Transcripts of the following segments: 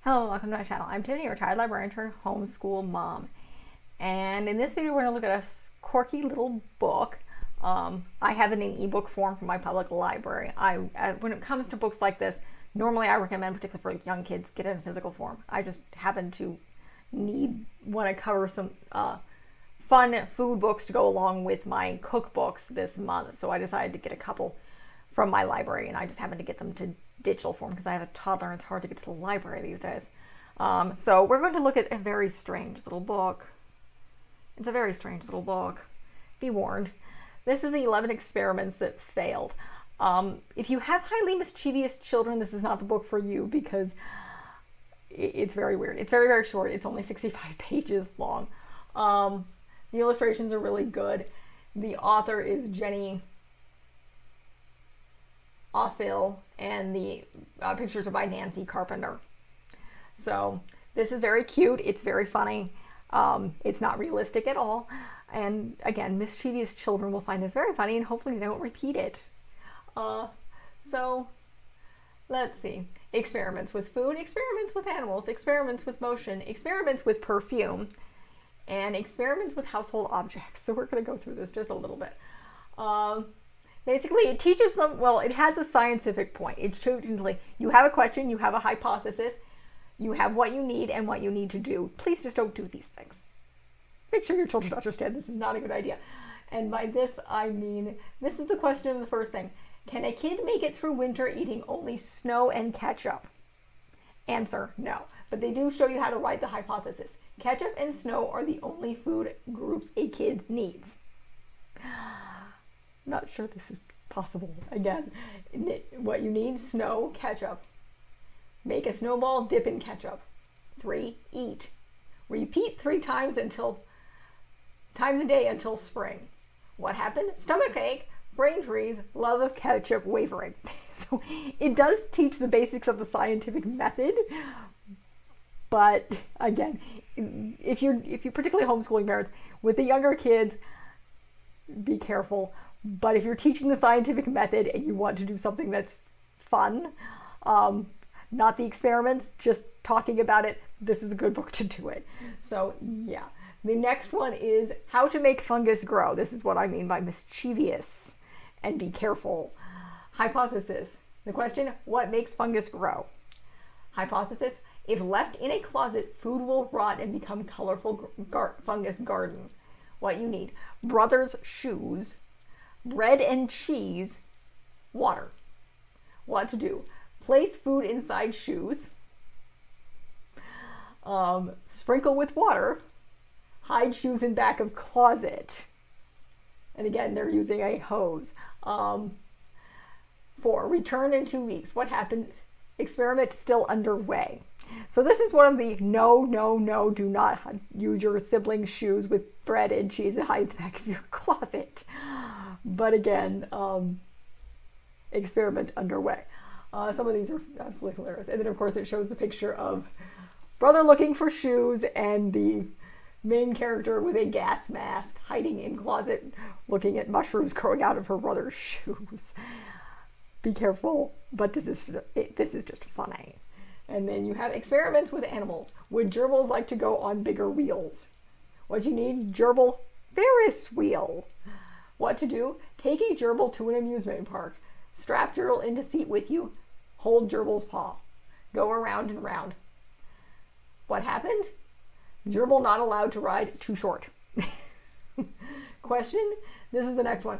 Hello, welcome to my channel. I'm Tiffany, your child librarian turned homeschool mom. And in this video, we're going to look at a quirky little book. I have it in ebook form from my public library. When it comes to books like this, normally I recommend, particularly for young kids, get it in physical form. I just happen to want to cover some fun food books to go along with my cookbooks this month. So I decided to get a couple from my library, and I just happened to get them to digital form because I have a toddler and it's hard to get to the library these days. So we're going to look at a very strange little book. It's a very strange little book. Be warned. This is the 11 experiments that failed. If you have highly mischievous children, this is not the book for you because it's very weird. It's very, very short. It's only 65 pages long. The illustrations are really good. The author is Jenny Offill, and the pictures are by Nancy Carpenter. So this is very cute. It's very funny. It's not realistic at all. And again, mischievous children will find this very funny, and hopefully they don't repeat it. So let's see. Experiments with food, experiments with animals, experiments with motion, experiments with perfume, and experiments with household objects. So we're going to go through this just a little bit. Basically, it teaches them, well, it has a scientific point. It's usually, you have a question, you have a hypothesis, you have what you need and what you need to do. Please just don't do these things. Make sure your children understand this is not a good idea. And by this, I mean, this is the question of the first thing. Can a kid make it through winter eating only snow and ketchup? Answer, no. But they do show you how to write the hypothesis. Ketchup and snow are the only food groups a kid needs. Not sure this is possible. Again, what you need, snow, ketchup. Make a snowball, dip in ketchup. 3, eat. Repeat 3 times a day until spring. What happened? Stomach ache, brain freeze, love of ketchup wavering. So it does teach the basics of the scientific method, but again, if you're particularly homeschooling parents with the younger kids, be careful. But if you're teaching the scientific method and you want to do something that's fun, not the experiments, just talking about it, this is a good book to do it. So yeah. The next one is How to Make Fungus Grow. This is what I mean by mischievous and be careful. Hypothesis. The question, what makes fungus grow? Hypothesis, if left in a closet, food will rot and become colorful fungus garden. What you need, brothers' shoes, bread and cheese, water. What to do? Place food inside shoes, sprinkle with water, hide shoes in back of closet. And again, they're using a hose. 4, return in 2 weeks. What happened? Experiment still underway. So this is one of the no, do not use your siblings' shoes with bread and cheese and hide in the back of your closet. But again, experiment underway. Some of these are absolutely hilarious. And then of course it shows the picture of brother looking for shoes and the main character with a gas mask hiding in closet looking at mushrooms growing out of her brother's shoes. Be careful, but this is just funny. And then you have experiments with animals. Would gerbils like to go on bigger wheels? What you need? Gerbil Ferris wheel. What to do? Take a gerbil to an amusement park. Strap gerbil into seat with you. Hold gerbil's paw. Go around and round. What happened? Gerbil not allowed to ride, too short. Question? This is the next one.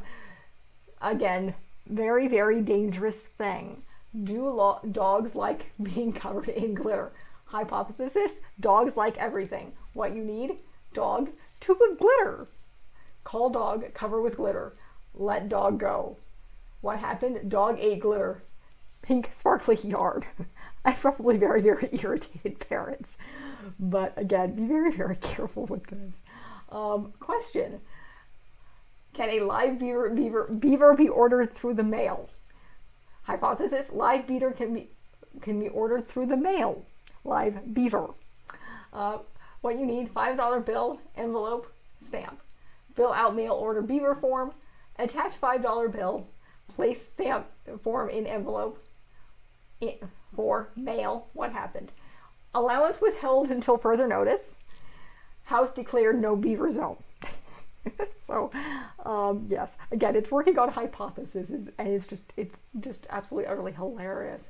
Again, very, very dangerous thing. Do dogs like being covered in glitter? Hypothesis, dogs like everything. What you need? Dog, tube of glitter. Call dog, cover with glitter. Let dog go. What happened? Dog ate glitter. Pink sparkly yard. I probably very, very irritated parents. But again, be very, very careful with this. Question. Can a live beaver be ordered through the mail? Hypothesis, live beaver can be ordered through the mail. Live beaver. What you need, $5 bill, envelope, stamp. Fill out mail order beaver form. Attach $5 bill. Place stamp form in envelope. For mail. What happened? allowance withheld until further notice. House declared no beaver zone. So, yes, again, it's working on hypotheses, and it's just absolutely utterly hilarious.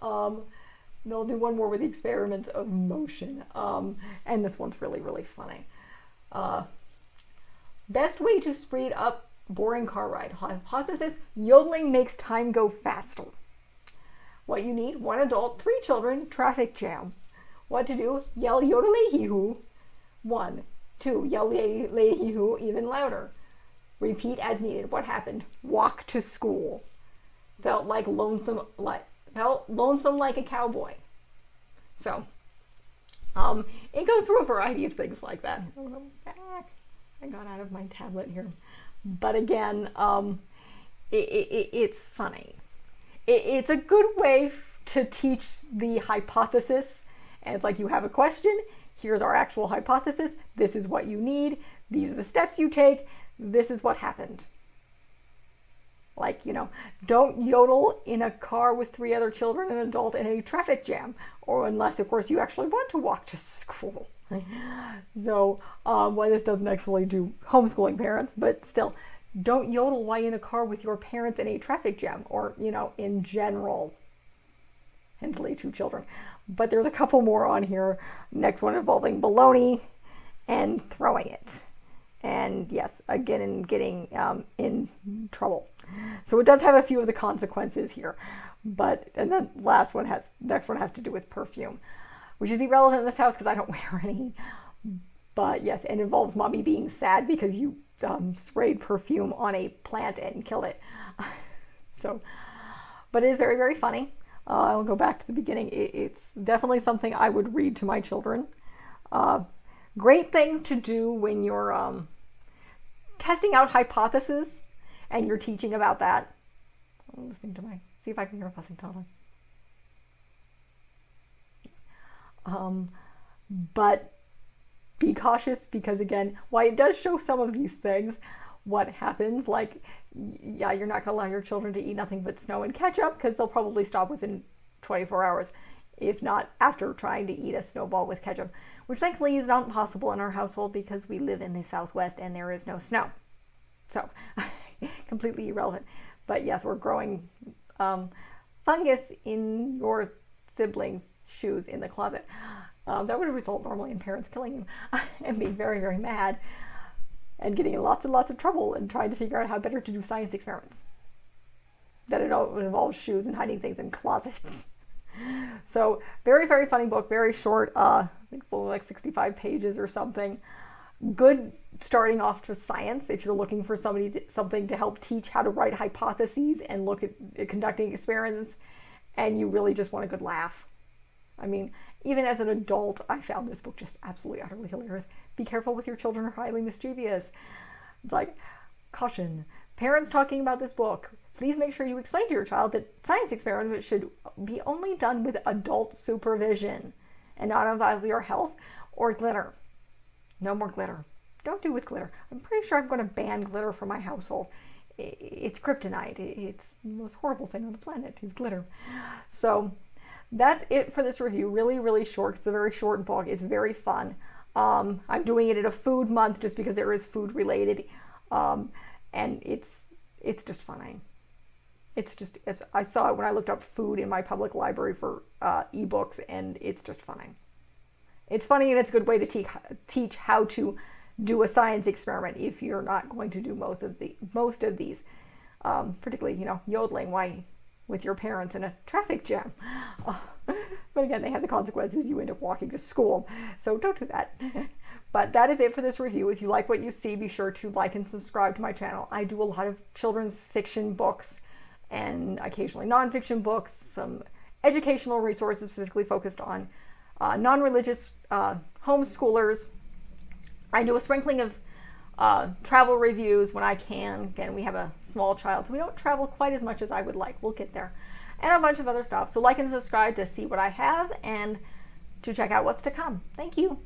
They'll do one more with the experiments of motion, and this one's really, really funny. Best way to speed up boring car ride. Hypothesis: yodeling makes time go faster. What you need: 1 adult, 3 children, traffic jam. What to do: yell yodelay-hee-hoo. 1. 2. Yell lay-hee-hoo even louder. Repeat as needed. What happened? Walk to school. Felt lonesome like a cowboy. So, it goes through a variety of things like that. I got out of my tablet here. But again, it's funny. It's a good way to teach the hypothesis. And it's like, you have a question. Here's our actual hypothesis. This is what you need. These are the steps you take. This is what happened. Like, don't yodel in a car with 3 other children, an adult, in a traffic jam. Or unless, of course, you actually want to walk to school. So, this doesn't actually do homeschooling parents, but still, don't yodel while in a car with your parents in a traffic jam, or, in general. Hence, 2 children. But there's a couple more on here. Next one involving baloney and throwing it. And yes, again, getting in trouble. So it does have a few of the consequences here. And the next one has to do with perfume, which is irrelevant in this house because I don't wear any. But yes, it involves mommy being sad because you sprayed perfume on a plant and killed it. But it is very, very funny. I'll go back to the beginning. It's definitely something I would read to my children. Great thing to do when you're testing out hypotheses and you're teaching about that. I'm listening to see if I can hear a fussing toddler. But be cautious because, again, while it does show some of these things, what happens, you're not going to allow your children to eat nothing but snow and ketchup because they'll probably stop within 24 hours, if not after trying to eat a snowball with ketchup, which thankfully is not possible in our household because we live in the Southwest and there is no snow. So, completely irrelevant. But yes, we're growing fungus in your siblings' shoes in the closet. That would result normally in parents killing you and being very, very mad and getting in lots and lots of trouble and trying to figure out how better to do science experiments. That it involves shoes and hiding things in closets. So, very, very funny book, very short. I think it's only like 65 pages or something. Good starting off to science if you're looking for something to help teach how to write hypotheses and look at conducting experiments, and you really just want a good laugh. I mean, even as an adult, I found this book just absolutely, utterly hilarious. Be careful with your children are highly mischievous. It's like, caution, parents talking about this book, please make sure you explain to your child that science experiments should be only done with adult supervision and not involve your health or glitter. No more glitter. Don't do with glitter. I'm pretty sure I'm going to ban glitter from my household. It's kryptonite. It's the most horrible thing on the planet is glitter. So that's it for this review. Really, really short. It's a very short book. It's very fun. I'm doing it in a food month just because there is food related. And it's just funny. I saw it when I looked up food in my public library for ebooks, and it's just funny. It's funny, and it's a good way to teach how to do a science experiment if you're not going to do most of these, particularly yodeling with your parents in a traffic jam. But again, they have the consequences. You end up walking to school, so don't do that. But that is it for this review. If you like what you see, be sure to like and subscribe to my channel. I do a lot of children's fiction books and occasionally nonfiction books, some educational resources specifically focused on non-religious homeschoolers. I do a sprinkling of travel reviews when I can. Again, we have a small child, so we don't travel quite as much as I would like. We'll get there. And a bunch of other stuff. So like and subscribe to see what I have and to check out what's to come. Thank you.